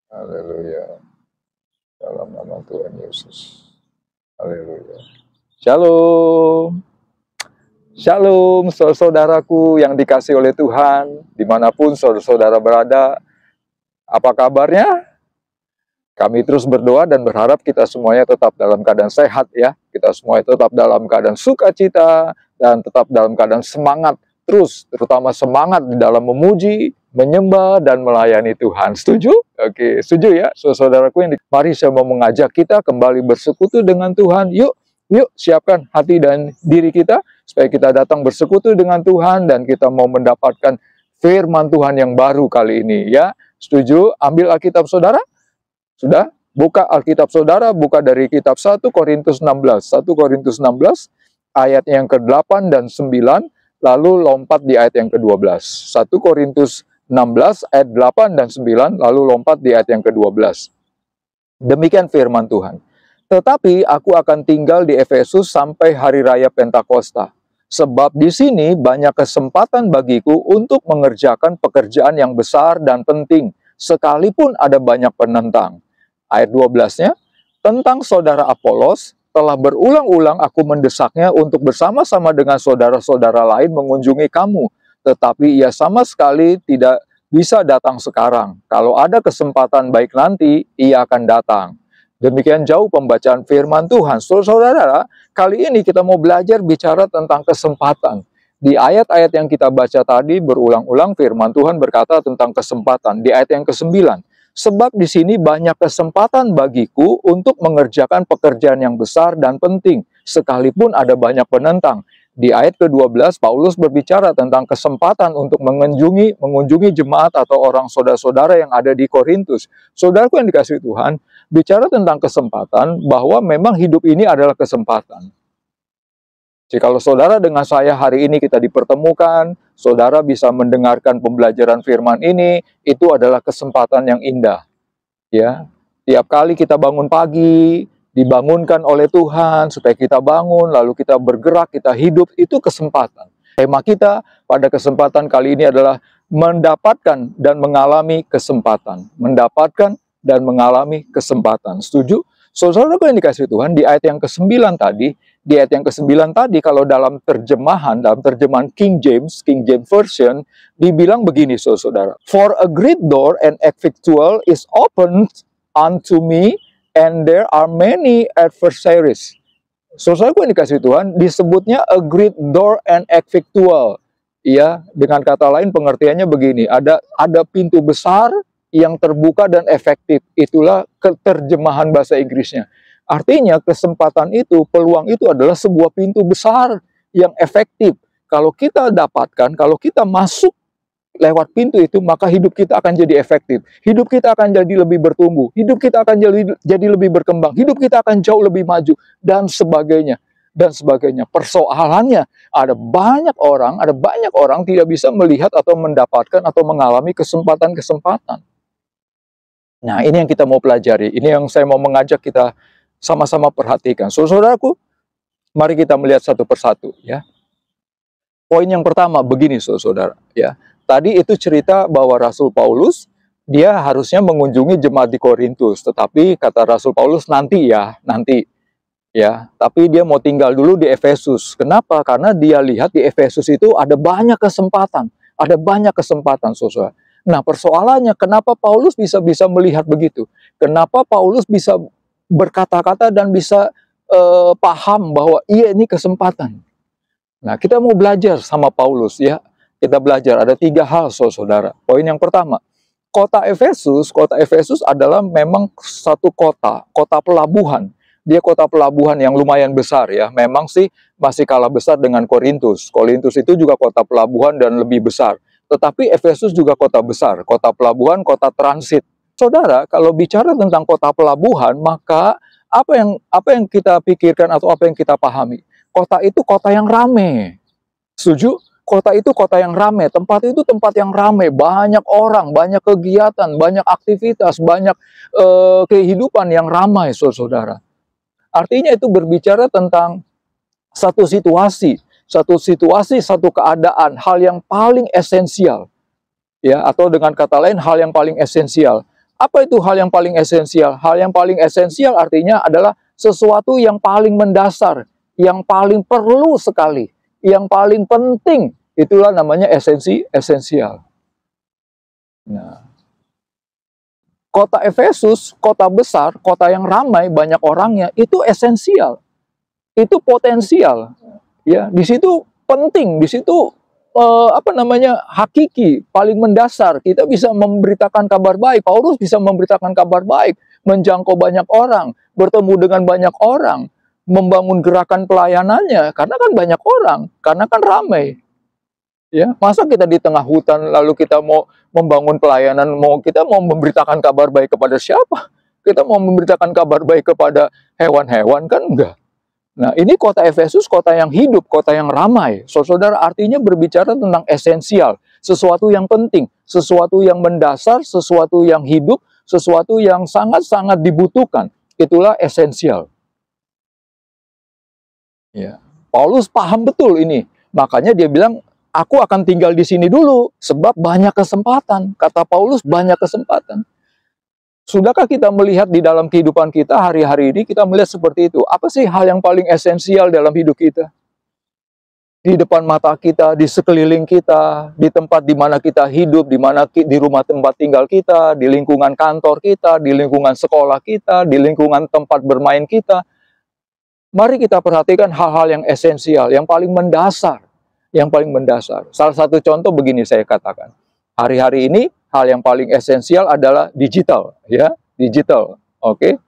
Haleluya. Dalam nama Tuhan Yesus. Haleluya. Shalom. Shalom, saudaraku yang dikasih oleh Tuhan, dimanapun saudara berada. Apa kabarnya? Kami terus berdoa dan berharap kita semuanya tetap dalam keadaan sehat ya. Kita semuanya tetap dalam keadaan sukacita dan tetap dalam keadaan semangat terus, terutama semangat di dalam memuji, menyembah, dan melayani Tuhan. Setuju? Oke, setuju ya, saudaraku mari saya mau mengajak kita kembali bersekutu dengan Tuhan. Yuk, siapkan hati dan diri kita, supaya kita datang bersekutu dengan Tuhan, dan kita mau mendapatkan firman Tuhan yang baru kali ini ya. Setuju? Ambil Alkitab saudara? Sudah? Buka Alkitab saudara, buka dari kitab 1 Korintus 16. 1 Korintus 16, ayat yang ke-8 dan 9, lalu lompat di ayat yang ke-12. 1 Korintus 16, ayat 8 dan 9, lalu lompat di ayat yang ke-12. Demikian firman Tuhan. Tetapi aku akan tinggal di Efesus sampai hari raya Pentakosta. Sebab di sini banyak kesempatan bagiku untuk mengerjakan pekerjaan yang besar dan penting, sekalipun ada banyak penentang. Ayat 12-nya, tentang saudara Apolos, telah berulang-ulang aku mendesaknya untuk bersama-sama dengan saudara-saudara lain mengunjungi kamu. Tetapi ia sama sekali tidak bisa datang sekarang. Kalau ada kesempatan baik nanti, ia akan datang. Demikian jauh pembacaan firman Tuhan. Saudara, kali ini kita mau belajar bicara tentang kesempatan. Di ayat-ayat yang kita baca tadi berulang-ulang firman Tuhan berkata tentang kesempatan. Di ayat yang ke-9, sebab di sini banyak kesempatan bagiku untuk mengerjakan pekerjaan yang besar dan penting, sekalipun ada banyak penentang. Di ayat ke-12, Paulus berbicara tentang kesempatan untuk mengunjungi jemaat atau orang saudara-saudara yang ada di Korintus. Saudaraku yang dikasihi Tuhan, bicara tentang kesempatan, bahwa memang hidup ini adalah kesempatan. Jikalau saudara dengan saya hari ini kita dipertemukan, saudara bisa mendengarkan pembelajaran firman ini, itu adalah kesempatan yang indah. Ya, tiap kali kita bangun pagi, dibangunkan oleh Tuhan supaya kita bangun, lalu kita bergerak, kita hidup, itu kesempatan. Tema kita pada kesempatan kali ini adalah mendapatkan dan mengalami kesempatan. Mendapatkan dan mengalami kesempatan. Setuju? Saudara yang dikasih Tuhan, di ayat yang ke-9 tadi, kalau dalam terjemahan King James Version, dibilang begini, saudara. For a great door and effectual is opened unto me, and there are many adversaries. Saudaraku yang dikasih Tuhan, disebutnya a great door and effectual. Ya, dengan kata lain pengertiannya begini, ada pintu besar yang terbuka dan efektif. Itulah terjemahan bahasa Inggrisnya. Artinya kesempatan itu, peluang itu adalah sebuah pintu besar yang efektif. Kalau kita dapatkan, kalau kita masuk lewat pintu itu, maka hidup kita akan jadi efektif. Hidup kita akan jadi lebih bertumbuh. Hidup kita akan jadi lebih berkembang. Hidup kita akan jauh lebih maju. Dan sebagainya. Dan sebagainya. Persoalannya, ada banyak orang tidak bisa melihat atau mendapatkan atau mengalami kesempatan-kesempatan. Nah, ini yang kita mau pelajari. Ini yang saya mau mengajak kita sama-sama perhatikan. Saudaraku, mari kita melihat satu persatu ya. Poin yang pertama begini, saudara ya. Tadi itu cerita bahwa Rasul Paulus dia harusnya mengunjungi jemaat di Korintus, tetapi kata Rasul Paulus nanti ya. Tapi dia mau tinggal dulu di Efesus. Kenapa? Karena dia lihat di Efesus itu ada banyak kesempatan, saudara. Nah, persoalannya kenapa Paulus bisa melihat begitu? Kenapa Paulus bisa berkata-kata dan bisa paham bahwa iya ini kesempatan? Nah, kita mau belajar sama Paulus ya. Kita belajar ada 3 hal, saudara. Poin yang pertama, kota Efesus adalah memang satu kota pelabuhan. Dia kota pelabuhan yang lumayan besar ya. Memang sih masih kalah besar dengan Korintus. Korintus itu juga kota pelabuhan dan lebih besar. Tetapi Efesus juga kota besar, kota pelabuhan, kota transit. Saudara, kalau bicara tentang kota pelabuhan, maka apa yang kita pikirkan atau apa yang kita pahami? Kota itu kota yang ramai. Setuju? Kota itu kota yang ramai. Tempat itu tempat yang ramai. Banyak orang, banyak kegiatan, banyak aktivitas, banyak kehidupan yang ramai, saudara. Artinya itu berbicara tentang satu situasi, satu keadaan, hal yang paling esensial. Ya, atau dengan kata lain hal yang paling esensial. Apa itu hal yang paling esensial? Hal yang paling esensial artinya adalah sesuatu yang paling mendasar, yang paling perlu sekali, yang paling penting. Itulah namanya esensial. Nah, kota Efesus, kota besar, kota yang ramai, banyak orangnya, itu esensial. Itu potensial. Ya, di situ penting, di situ hakiki, paling mendasar. Kita bisa memberitakan kabar baik. Paulus bisa memberitakan kabar baik, menjangkau banyak orang, bertemu dengan banyak orang, membangun gerakan pelayanannya, karena kan banyak orang, karena kan ramai. Ya, masa kita di tengah hutan lalu kita mau membangun pelayanan, kita mau memberitakan kabar baik kepada siapa? Kita mau memberitakan kabar baik kepada hewan-hewan kan enggak. Nah, ini kota Efesus, kota yang hidup, kota yang ramai. Saudara, artinya berbicara tentang esensial, sesuatu yang penting, sesuatu yang mendasar, sesuatu yang hidup, sesuatu yang sangat-sangat dibutuhkan. Itulah esensial. Ya. Paulus paham betul ini. Makanya dia bilang, aku akan tinggal di sini dulu, sebab banyak kesempatan. Kata Paulus, banyak kesempatan. Sudahkah kita melihat di dalam kehidupan kita hari-hari ini, kita melihat seperti itu? Apa sih hal yang paling esensial dalam hidup kita? Di depan mata kita, di sekeliling kita, di tempat di mana kita hidup, di rumah tempat tinggal kita, di lingkungan kantor kita, di lingkungan sekolah kita, di lingkungan tempat bermain kita. Mari kita perhatikan hal-hal yang esensial, yang paling mendasar. Yang paling mendasar. Salah satu contoh begini saya katakan. Hari-hari ini, hal yang paling esensial adalah digital, ya, digital, oke,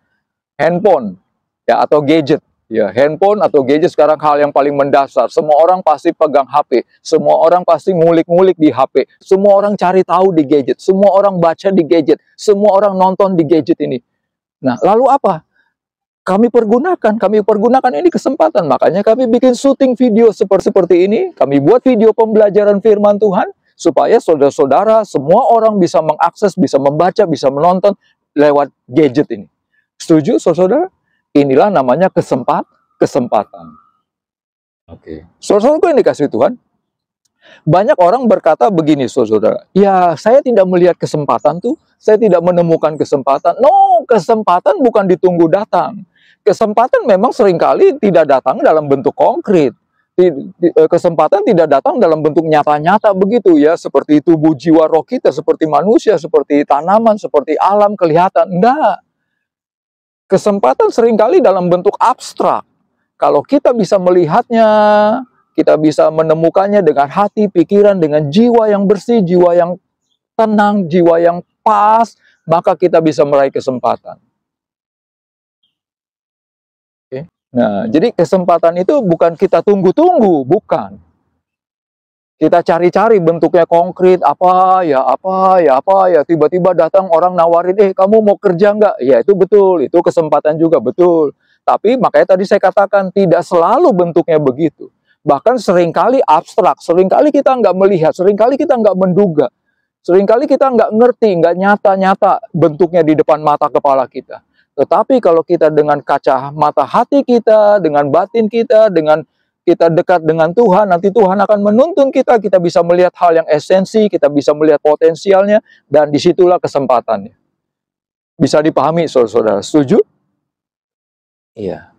handphone, ya, atau gadget, ya, handphone atau gadget sekarang hal yang paling mendasar. Semua orang pasti pegang HP, semua orang pasti ngulik-ngulik di HP, semua orang cari tahu di gadget, semua orang baca di gadget, semua orang nonton di gadget ini. Nah, lalu apa? Kami pergunakan ini kesempatan, makanya kami bikin syuting video seperti ini, kami buat video pembelajaran firman Tuhan, supaya saudara-saudara, semua orang bisa mengakses, bisa membaca, bisa menonton lewat gadget ini. Setuju, saudara? Inilah namanya kesempatan. Oke. Saudara-saudara yang dikasih Tuhan, banyak orang berkata begini, saudara. Ya, saya tidak melihat kesempatan tuh, saya tidak menemukan kesempatan. No, kesempatan bukan ditunggu datang. Kesempatan memang seringkali tidak datang dalam bentuk konkret. Kesempatan tidak datang dalam bentuk nyata-nyata begitu ya, seperti tubuh jiwa roh kita, seperti manusia, seperti tanaman, seperti alam kelihatan. Enggak. Kesempatan seringkali dalam bentuk abstrak. Kalau kita bisa melihatnya, kita bisa menemukannya dengan hati, pikiran, dengan jiwa yang bersih, jiwa yang tenang, jiwa yang pas, maka kita bisa meraih kesempatan. Nah, jadi kesempatan itu bukan kita tunggu-tunggu, bukan. Kita cari-cari bentuknya konkret, apa ya, tiba-tiba datang orang nawarin, kamu mau kerja nggak? Ya itu betul, itu kesempatan juga, betul. Tapi makanya tadi saya katakan, tidak selalu bentuknya begitu. Bahkan seringkali abstrak, seringkali kita nggak melihat, seringkali kita nggak menduga, seringkali kita nggak ngerti, nggak nyata-nyata bentuknya di depan mata kepala kita. Tetapi kalau kita dengan kacamata hati kita, dengan batin kita, dengan kita dekat dengan Tuhan, nanti Tuhan akan menuntun kita, kita bisa melihat hal yang esensi, kita bisa melihat potensialnya, dan disitulah kesempatannya. Bisa dipahami, saudara-saudara. Setuju? Iya.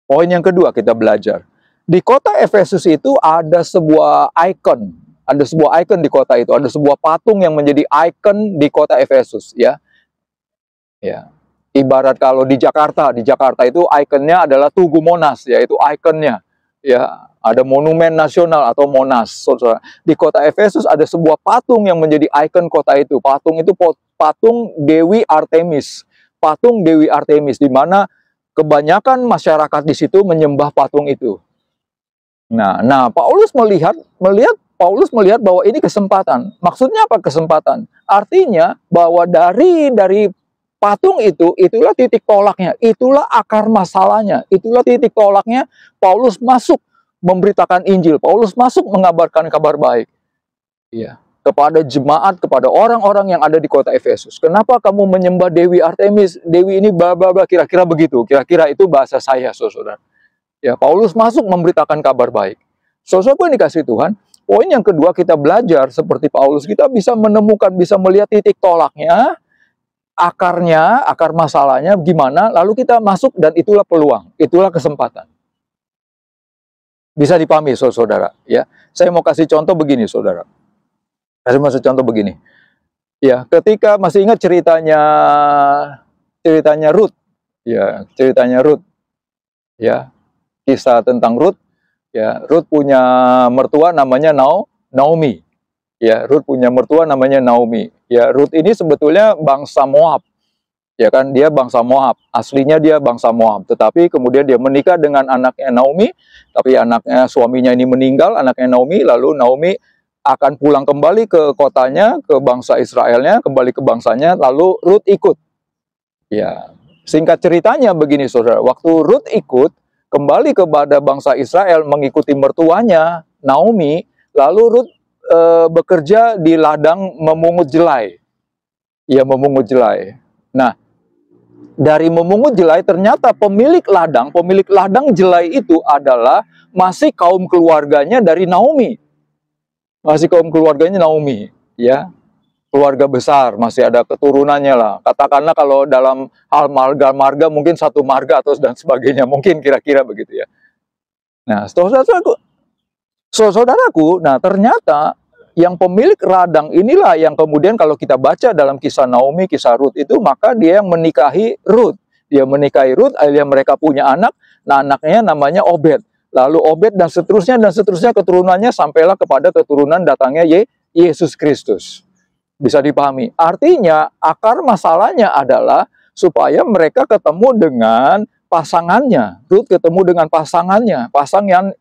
Poin yang kedua kita belajar. Di kota Efesus itu ada sebuah ikon. Ada sebuah ikon di kota itu. Ada sebuah patung yang menjadi ikon di kota Efesus. Ya. Ya. Ibarat kalau di Jakarta itu ikonnya adalah Tugu Monas, yaitu ikonnya. Ya, ada monumen nasional atau Monas, saudara. Di kota Efesus ada sebuah patung yang menjadi ikon kota itu. Patung itu patung Dewi Artemis. Patung Dewi Artemis, di mana kebanyakan masyarakat di situ menyembah patung itu. Nah, Paulus melihat bahwa ini kesempatan. Maksudnya apa kesempatan? Artinya bahwa dari patung itu, itulah titik tolaknya, itulah akar masalahnya, itulah titik tolaknya. Paulus masuk memberitakan Injil, Paulus masuk mengabarkan kabar baik, ya, kepada jemaat, kepada orang-orang yang ada di kota Efesus. Kenapa kamu menyembah Dewi Artemis? Dewi ini bla-bla-bla, kira-kira begitu, kira-kira itu bahasa saya, saudara. Ya, Paulus masuk memberitakan kabar baik. Saudara yang dikasih Tuhan, poin yang kedua kita belajar seperti Paulus, kita bisa menemukan, bisa melihat titik tolaknya. akarnya, akar masalahnya gimana, lalu kita masuk dan itulah peluang, itulah kesempatan. Bisa dipahami, saudara. Ya, saya mau kasih contoh begini, saudara. Saya mau kasih contoh begini. Ya, ketika masih ingat ceritanya Ruth, ya, ceritanya Ruth, ya, kisah tentang Ruth. Ya, Ruth punya mertua namanya Naomi. Ya, Ruth punya mertua namanya Naomi. Ya, Ruth ini sebetulnya bangsa Moab. Ya kan, dia bangsa Moab. Aslinya dia bangsa Moab. Tetapi kemudian dia menikah dengan anaknya Naomi. Tapi suaminya ini meninggal, anaknya Naomi. Lalu Naomi akan pulang kembali ke kotanya, ke bangsa Israelnya, kembali ke bangsanya. Lalu Ruth ikut. Ya, singkat ceritanya begini, saudara. Waktu Ruth ikut kembali kepada bangsa Israel mengikuti mertuanya Naomi, lalu Ruth bekerja di ladang memungut jelai. Ia memungut jelai. Nah, dari memungut jelai ternyata pemilik ladang jelai itu adalah masih kaum keluarganya dari Naomi. Masih kaum keluarganya Naomi, ya. Keluarga besar, masih ada keturunannya lah. Katakanlah kalau dalam hal marga mungkin satu marga atau dan sebagainya, mungkin kira-kira begitu ya. Nah, saudaraku, nah ternyata yang pemilik ladang inilah yang kemudian kalau kita baca dalam kisah Naomi, kisah Ruth itu, maka dia yang menikahi Ruth. Dia menikahi Ruth, akhirnya mereka punya anak. Nah, anaknya namanya Obed. Lalu Obed dan seterusnya keturunannya sampailah kepada keturunan datangnya Yesus Kristus. Bisa dipahami. Artinya akar masalahnya adalah supaya mereka ketemu dengan pasangannya. Ruth ketemu dengan pasangannya.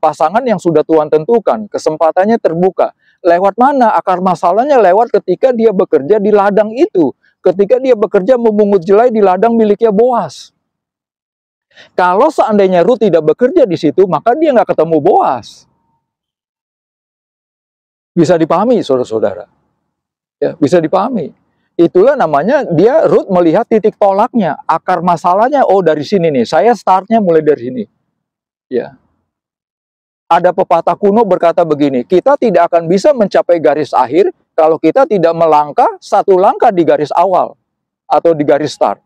Pasangan yang sudah Tuhan tentukan. Kesempatannya terbuka. Lewat mana akar masalahnya? Lewat ketika dia bekerja di ladang itu. Ketika dia bekerja memungut jelai di ladang miliknya Boas. Kalau seandainya Ruth tidak bekerja di situ, maka dia nggak ketemu Boas. Bisa dipahami, saudara-saudara. Ya, bisa dipahami. Itulah namanya Ruth melihat titik tolaknya, akar masalahnya. Oh, dari sini nih. Saya startnya mulai dari sini. Ya. Ada pepatah kuno berkata begini, kita tidak akan bisa mencapai garis akhir kalau kita tidak melangkah satu langkah di garis awal atau di garis start.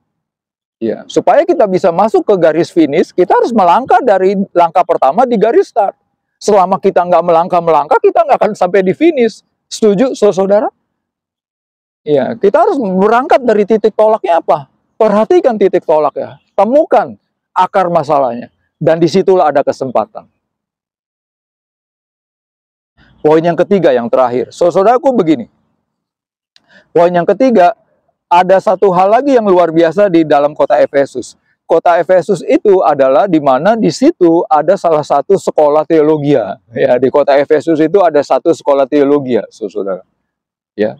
Ya, supaya kita bisa masuk ke garis finish, kita harus melangkah dari langkah pertama di garis start. Selama kita nggak melangkah, kita nggak akan sampai di finish. Setuju, saudara? Ya, kita harus berangkat dari titik tolaknya apa? Perhatikan titik tolaknya, temukan akar masalahnya, dan disitulah ada kesempatan. Poin yang ketiga, yang terakhir. Saudaraku begini. Poin yang ketiga, ada satu hal lagi yang luar biasa di dalam kota Efesus. Kota Efesus itu adalah di mana di situ ada salah satu sekolah teologi. Ya, di kota Efesus itu ada satu sekolah teologi, saudara. Ya.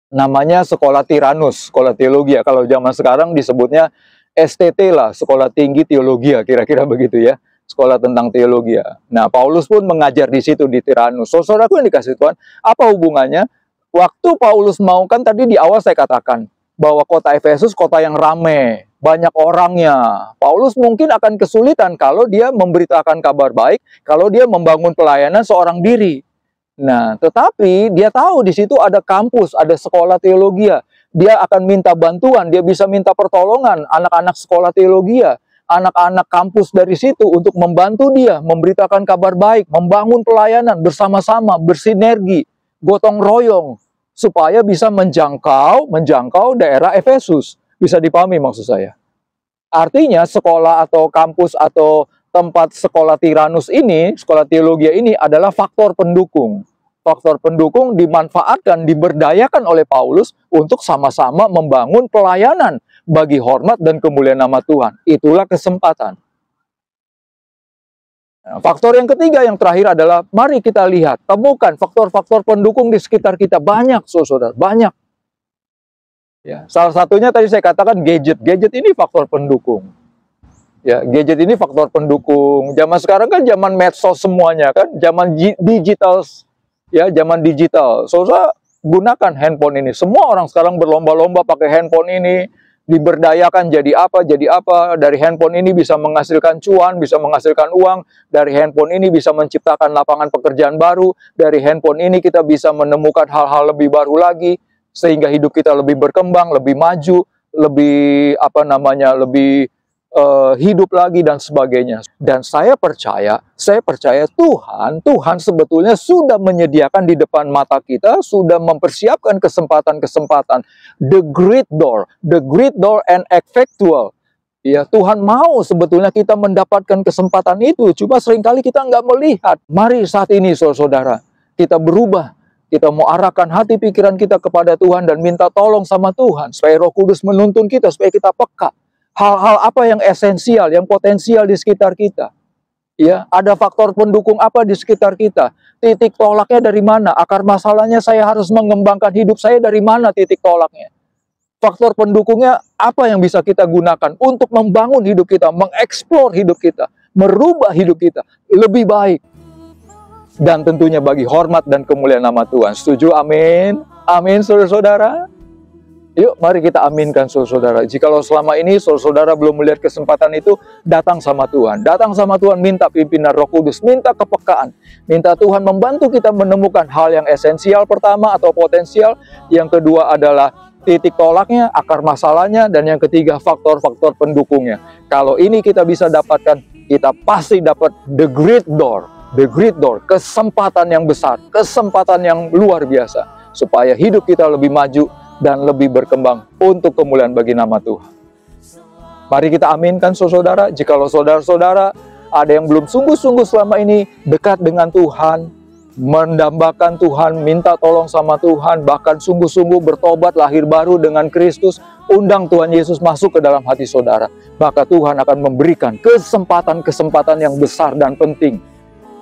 Namanya sekolah Tiranus, sekolah teologi. Kalau zaman sekarang disebutnya STT lah, sekolah tinggi teologi, kira-kira begitu ya. Sekolah tentang teologi. Nah, Paulus pun mengajar di situ di Tiranus. Saudaraku yang dikasih Tuhan, apa hubungannya? Waktu Paulus mau, kan tadi di awal saya katakan bahwa kota Efesus kota yang ramai, banyak orangnya. Paulus mungkin akan kesulitan kalau dia memberitakan kabar baik, kalau dia membangun pelayanan seorang diri. Nah, tetapi dia tahu di situ ada kampus, ada sekolah teologi. Dia akan minta bantuan, dia bisa minta pertolongan anak-anak sekolah teologi. Anak-anak kampus dari situ untuk membantu dia, memberitakan kabar baik, membangun pelayanan bersama-sama, bersinergi, gotong royong, supaya bisa menjangkau daerah Efesus. Bisa dipahami maksud saya? Artinya sekolah atau kampus atau tempat sekolah Tiranus ini, sekolah teologi ini adalah faktor pendukung. Faktor pendukung dimanfaatkan, diberdayakan oleh Paulus untuk sama-sama membangun pelayanan bagi hormat dan kemuliaan nama Tuhan. Itulah kesempatan. Nah, faktor yang ketiga, yang terakhir adalah mari kita lihat, temukan faktor-faktor pendukung di sekitar kita. Banyak, saudara, banyak. Ya, salah satunya tadi saya katakan gadget. Gadget ini faktor pendukung. Ya, gadget ini faktor pendukung. Zaman sekarang kan zaman medsos semuanya kan, zaman digital. Ya, zaman digital. Saudara gunakan handphone ini. Semua orang sekarang berlomba-lomba pakai handphone ini. Diberdayakan jadi apa. Dari handphone ini bisa menghasilkan cuan, bisa menghasilkan uang. Dari handphone ini bisa menciptakan lapangan pekerjaan baru. Dari handphone ini kita bisa menemukan hal-hal lebih baru lagi. sehingga hidup kita lebih berkembang, lebih maju, lebih lebih hidup lagi dan sebagainya. Dan saya percaya Tuhan sebetulnya sudah menyediakan di depan mata kita, sudah mempersiapkan kesempatan-kesempatan, the great door and effectual. Ya, Tuhan mau sebetulnya kita mendapatkan kesempatan itu, cuma seringkali kita nggak melihat. Mari saat ini saudara-saudara, kita berubah. Kita mau arahkan hati pikiran kita kepada Tuhan dan minta tolong sama Tuhan, supaya Roh Kudus menuntun kita, supaya kita peka. Hal-hal apa yang esensial, yang potensial di sekitar kita. Ya, ada faktor pendukung apa di sekitar kita? Titik tolaknya dari mana? Akar masalahnya saya harus mengembangkan hidup saya dari mana titik tolaknya? Faktor pendukungnya apa yang bisa kita gunakan untuk membangun hidup kita, mengeksplor hidup kita, merubah hidup kita lebih baik. Dan tentunya bagi hormat dan kemuliaan nama Tuhan. Setuju? Amin. Amin, saudara-saudara. Yuk, mari kita aminkan saudara-saudara. Jikalau selama ini saudara-saudara belum melihat kesempatan itu, datang sama Tuhan. Datang sama Tuhan, minta pimpinan Roh Kudus, minta kepekaan. Minta Tuhan membantu kita menemukan hal yang esensial pertama atau potensial. Yang kedua adalah titik tolaknya, akar masalahnya, dan yang ketiga faktor-faktor pendukungnya. Kalau ini kita bisa dapatkan, kita pasti dapat the great door, kesempatan yang besar, kesempatan yang luar biasa, supaya hidup kita lebih maju dan lebih berkembang untuk kemuliaan bagi nama Tuhan. Mari kita aminkan saudara. Jikalau saudara-saudara ada yang belum sungguh-sungguh selama ini dekat dengan Tuhan, mendambakan Tuhan, minta tolong sama Tuhan, bahkan sungguh-sungguh bertobat lahir baru dengan Kristus, undang Tuhan Yesus masuk ke dalam hati saudara, maka Tuhan akan memberikan kesempatan-kesempatan yang besar dan penting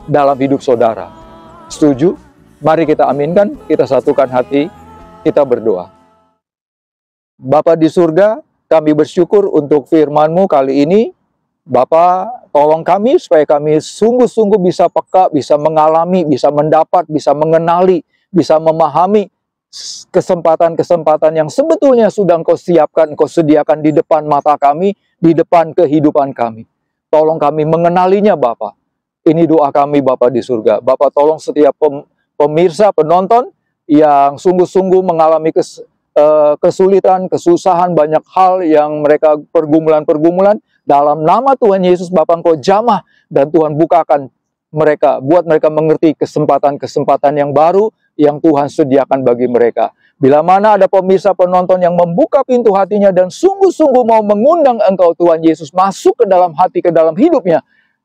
dalam hidup saudara. Setuju? Mari kita aminkan, kita satukan hati, kita berdoa. Bapa di surga, kami bersyukur untuk firman-Mu kali ini. Bapa, tolong kami supaya kami sungguh-sungguh bisa peka, bisa mengalami, bisa mendapat, bisa mengenali, bisa memahami kesempatan-kesempatan yang sebetulnya sudah Engkau siapkan, Engkau sediakan di depan mata kami, di depan kehidupan kami. Tolong kami mengenalinya, Bapa. Ini doa kami, Bapa di surga. Bapa, tolong setiap pemirsa, penonton yang sungguh-sungguh mengalami kesulitan, kesusahan, banyak hal yang mereka pergumulan-pergumulan. Dalam nama Tuhan Yesus, Bapa, Engkau jamah dan Tuhan bukakan mereka, buat mereka mengerti kesempatan-kesempatan yang baru yang Tuhan sediakan bagi mereka. Bila mana ada pemirsa penonton yang membuka pintu hatinya dan sungguh-sungguh mau mengundang Engkau Tuhan Yesus masuk ke dalam hati, ke dalam hidupnya,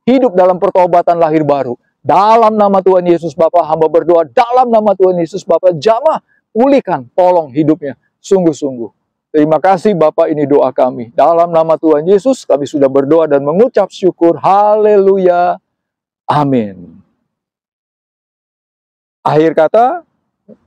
hidup dalam pertobatan lahir baru. Dalam nama Tuhan Yesus, Bapa, hamba berdoa, dalam nama Tuhan Yesus, Bapa, jamah, pulihkan, tolong hidupnya, sungguh-sungguh. Terima kasih Bapak, ini doa kami. Dalam nama Tuhan Yesus, kami sudah berdoa dan mengucap syukur. Haleluya. Amin. Akhir kata,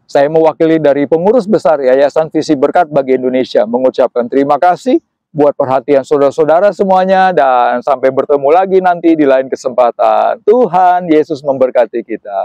saya mewakili dari pengurus besar Yayasan Visi Berkat bagi Indonesia, mengucapkan terima kasih buat perhatian saudara-saudara semuanya, dan sampai bertemu lagi nanti di lain kesempatan. Tuhan Yesus memberkati kita.